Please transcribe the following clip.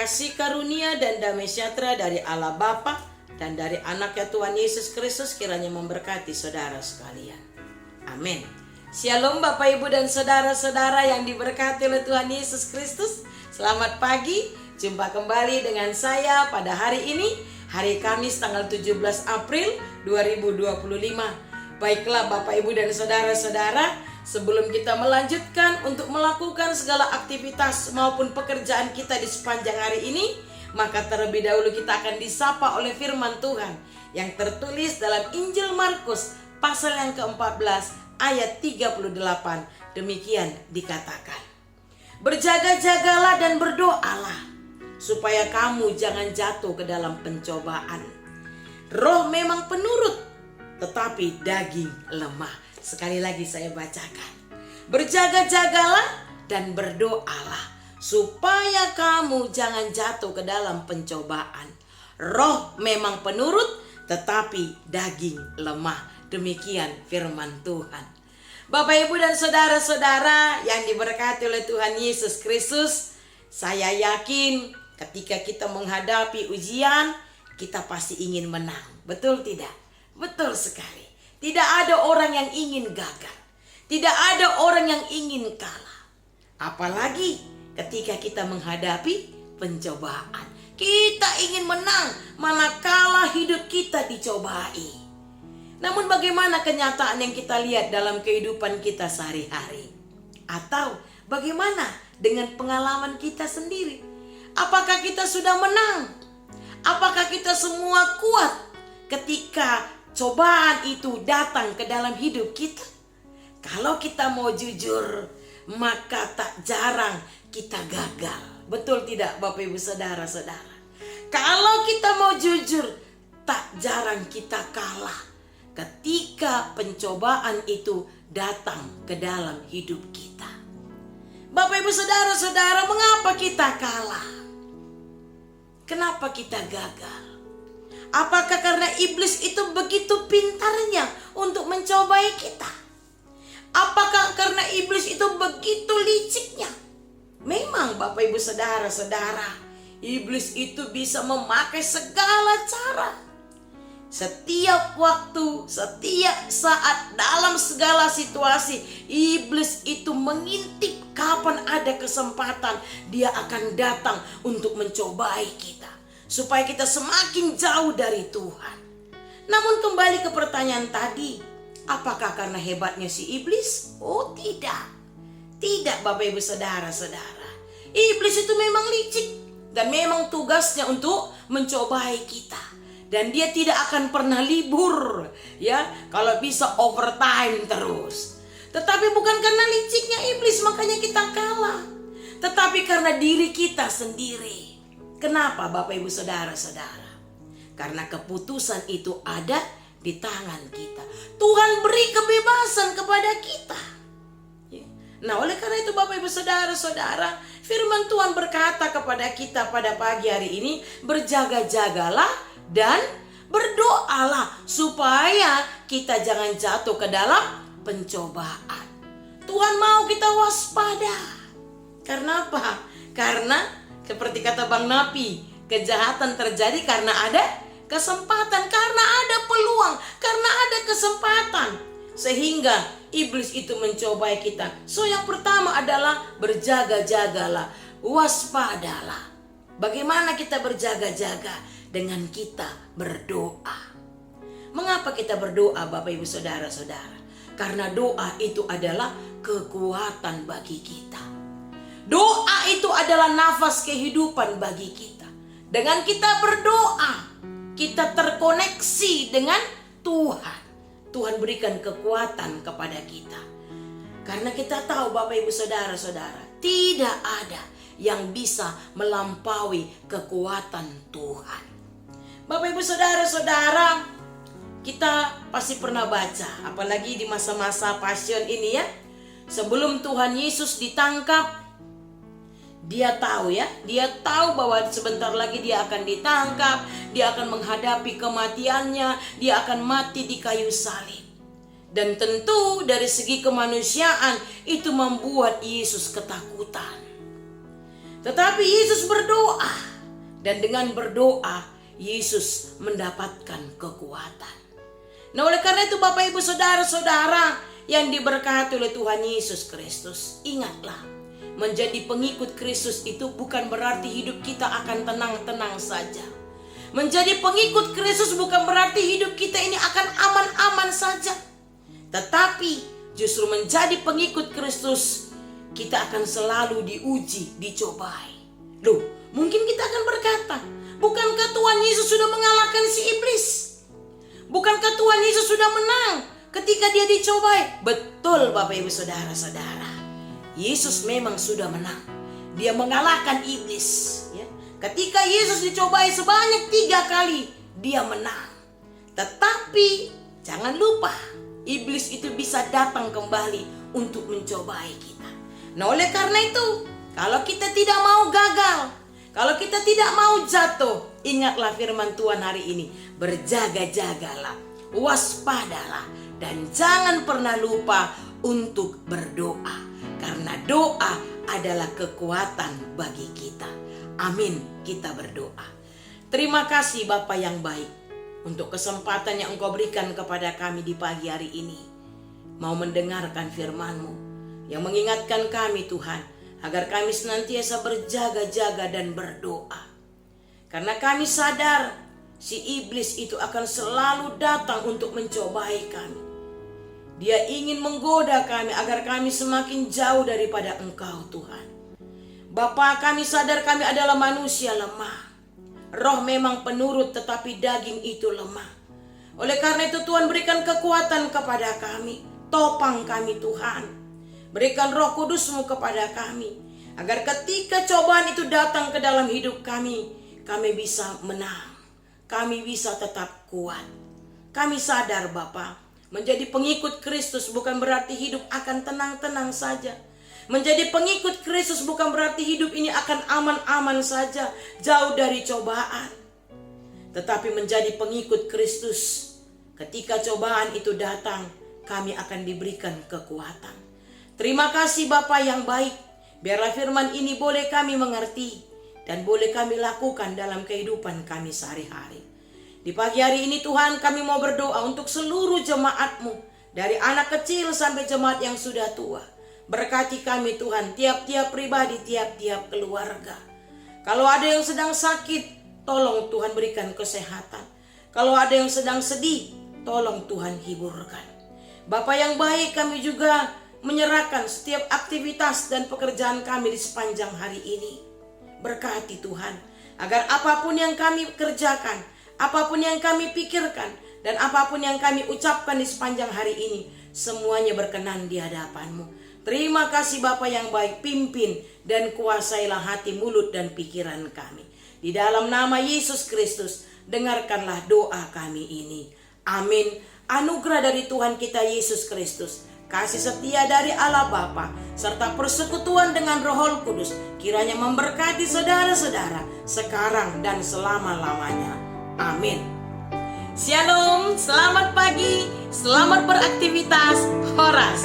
kasih karunia dan damai sejahtera dari Allah Bapa dan dari anaknya Tuhan Yesus Kristus kiranya memberkati saudara sekalian. Amin. Shalom Bapak Ibu dan saudara-saudara yang diberkati oleh Tuhan Yesus Kristus. Selamat pagi, jumpa kembali dengan saya pada hari ini, hari Kamis tanggal 17 April 2025. Baiklah Bapak Ibu dan saudara-saudara, sebelum kita melanjutkan untuk melakukan segala aktivitas maupun pekerjaan kita di sepanjang hari ini, maka terlebih dahulu kita akan disapa oleh firman Tuhan yang tertulis dalam Injil Markus pasal yang ke-14 ayat 38. Demikian dikatakan, berjaga-jagalah dan berdoalah supaya kamu jangan jatuh ke dalam pencobaan. Roh memang penurut, tetapi daging lemah. Sekali lagi saya bacakan, berjaga-jagalah dan berdoalah supaya kamu jangan jatuh ke dalam pencobaan. Roh memang penurut, tetapi daging lemah. Demikian firman Tuhan. Bapak Ibu dan saudara-saudara yang diberkati oleh Tuhan Yesus Kristus, saya yakin ketika kita menghadapi ujian, kita pasti ingin menang. Betul tidak? Betul sekali. Tidak ada orang yang ingin gagal. Tidak ada orang yang ingin kalah. Apalagi ketika kita menghadapi pencobaan. Kita ingin menang manakala hidup kita dicobai. Namun bagaimana kenyataan yang kita lihat dalam kehidupan kita sehari-hari? Atau bagaimana dengan pengalaman kita sendiri? Apakah kita sudah menang? Apakah kita semua kuat ketika cobaan itu datang ke dalam hidup kita? Kalau kita mau jujur, maka tak jarang kita gagal. Betul tidak Bapak Ibu saudara-saudara? Kalau kita mau jujur, tak jarang kita kalah ketika pencobaan itu datang ke dalam hidup kita. Bapak Ibu saudara-saudara, mengapa kita kalah? Kenapa kita gagal? Apakah karena iblis itu begitu pintarnya untuk mencobai kita? Apakah karena iblis itu begitu liciknya? Memang Bapak Ibu saudara-saudara, iblis itu bisa memakai segala cara. Setiap waktu, setiap saat, dalam segala situasi, iblis itu mengintip kapan ada kesempatan dia akan datang untuk mencobai kita, supaya kita semakin jauh dari Tuhan. Namun kembali ke pertanyaan tadi, apakah karena hebatnya si iblis? Oh tidak. Tidak Bapak Ibu saudara-saudara. Iblis itu memang licik dan memang tugasnya untuk mencobai kita. Dan dia tidak akan pernah libur, ya, kalau bisa overtime terus. Tetapi bukan karena liciknya iblis makanya kita kalah, tetapi karena diri kita sendiri. Kenapa Bapak Ibu saudara-saudara? Karena keputusan itu ada di tangan kita. Tuhan beri kebebasan kepada kita. Nah, oleh karena itu Bapak Ibu saudara-saudara, firman Tuhan berkata kepada kita pada pagi hari ini, berjaga-jagalah dan berdoalah supaya kita jangan jatuh ke dalam pencobaan. Tuhan mau kita waspada. Karena apa? Karena seperti kata Bang Napi, kejahatan terjadi karena ada kesempatan, karena ada peluang, karena ada kesempatan. Sehingga iblis itu mencobai kita. So yang pertama adalah berjaga-jagalah, waspadalah. Bagaimana kita berjaga-jaga? Dengan kita berdoa. Mengapa kita berdoa Bapak Ibu saudara-saudara? Karena doa itu adalah kekuatan bagi kita. Doa itu adalah nafas kehidupan bagi kita. Dengan kita berdoa, kita terkoneksi dengan Tuhan. Tuhan berikan kekuatan kepada kita. Karena kita tahu Bapak Ibu saudara-saudara, tidak ada yang bisa melampaui kekuatan Tuhan. Bapak Ibu saudara-saudara, kita pasti pernah baca, apalagi di masa-masa passion ini ya. Sebelum Tuhan Yesus ditangkap, dia tahu ya, dia tahu bahwa sebentar lagi dia akan ditangkap, dia akan menghadapi kematiannya, dia akan mati di kayu salib. Dan tentu dari segi kemanusiaan itu membuat Yesus ketakutan. Tetapi Yesus berdoa. Dan dengan berdoa, Yesus mendapatkan kekuatan. Nah, oleh karena itu Bapak Ibu Saudara-saudara yang diberkati oleh Tuhan Yesus Kristus, ingatlah, menjadi pengikut Kristus itu bukan berarti hidup kita akan tenang-tenang saja. Menjadi pengikut Kristus bukan berarti hidup kita ini akan aman-aman saja. Tetapi justru menjadi pengikut Kristus, kita akan selalu diuji, dicobai. Loh, mungkin kita akan berkata, bukankah Tuhan Yesus sudah mengalahkan si iblis? Bukankah Tuhan Yesus sudah menang ketika dia dicobai? Betul Bapak Ibu Saudara-saudara. Yesus memang sudah menang. Dia mengalahkan iblis. Ya. Ketika Yesus dicobai sebanyak 3 kali, dia menang. Tetapi jangan lupa, iblis itu bisa datang kembali untuk mencobai kita. Nah, oleh karena itu, kalau kita tidak mau gagal, kalau kita tidak mau jatuh, ingatlah firman Tuhan hari ini. Berjaga-jagalah, waspadalah, dan jangan pernah lupa untuk berdoa. Karena doa adalah kekuatan bagi kita. Amin, kita berdoa. Terima kasih Bapa yang baik untuk kesempatan yang Engkau berikan kepada kami di pagi hari ini. Mau mendengarkan firman-Mu yang mengingatkan kami Tuhan, agar kami senantiasa berjaga-jaga dan berdoa. Karena kami sadar si iblis itu akan selalu datang untuk mencobai kami. Dia ingin menggoda kami agar kami semakin jauh daripada Engkau Tuhan. Bapa, kami sadar kami adalah manusia lemah. Roh memang penurut tetapi daging itu lemah. Oleh karena itu Tuhan berikan kekuatan kepada kami. Topang kami Tuhan. Berikan Roh Kudus-Mu kepada kami. Agar ketika cobaan itu datang ke dalam hidup kami bisa menang. Kami bisa tetap kuat. Kami sadar Bapa, menjadi pengikut Kristus bukan berarti hidup akan tenang-tenang saja. Menjadi pengikut Kristus bukan berarti hidup ini akan aman-aman saja, jauh dari cobaan. Tetapi menjadi pengikut Kristus, ketika cobaan itu datang, kami akan diberikan kekuatan. Terima kasih Bapa yang baik. Biarlah firman ini boleh kami mengerti dan boleh kami lakukan dalam kehidupan kami sehari-hari. Di pagi hari ini Tuhan, kami mau berdoa untuk seluruh jemaat-Mu, dari anak kecil sampai jemaat yang sudah tua. Berkati kami Tuhan, tiap-tiap pribadi, tiap-tiap keluarga. Kalau ada yang sedang sakit, tolong Tuhan berikan kesehatan. Kalau ada yang sedang sedih, tolong Tuhan hiburkan. Bapa yang baik, kami juga menyerahkan setiap aktivitas dan pekerjaan kami di sepanjang hari ini. Berkati Tuhan, agar apapun yang kami kerjakan, apapun yang kami pikirkan, dan apapun yang kami ucapkan di sepanjang hari ini, semuanya berkenan di hadapan-Mu. Terima kasih Bapa yang baik, pimpin dan kuasailah hati, mulut, dan pikiran kami. Di dalam nama Yesus Kristus, dengarkanlah doa kami ini. Amin. Anugerah dari Tuhan kita Yesus Kristus, kasih setia dari Allah Bapa, serta persekutuan dengan Roh Kudus, kiranya memberkati saudara-saudara sekarang dan selama-lamanya. Amin. Shalom, selamat pagi, selamat beraktivitas, Horas.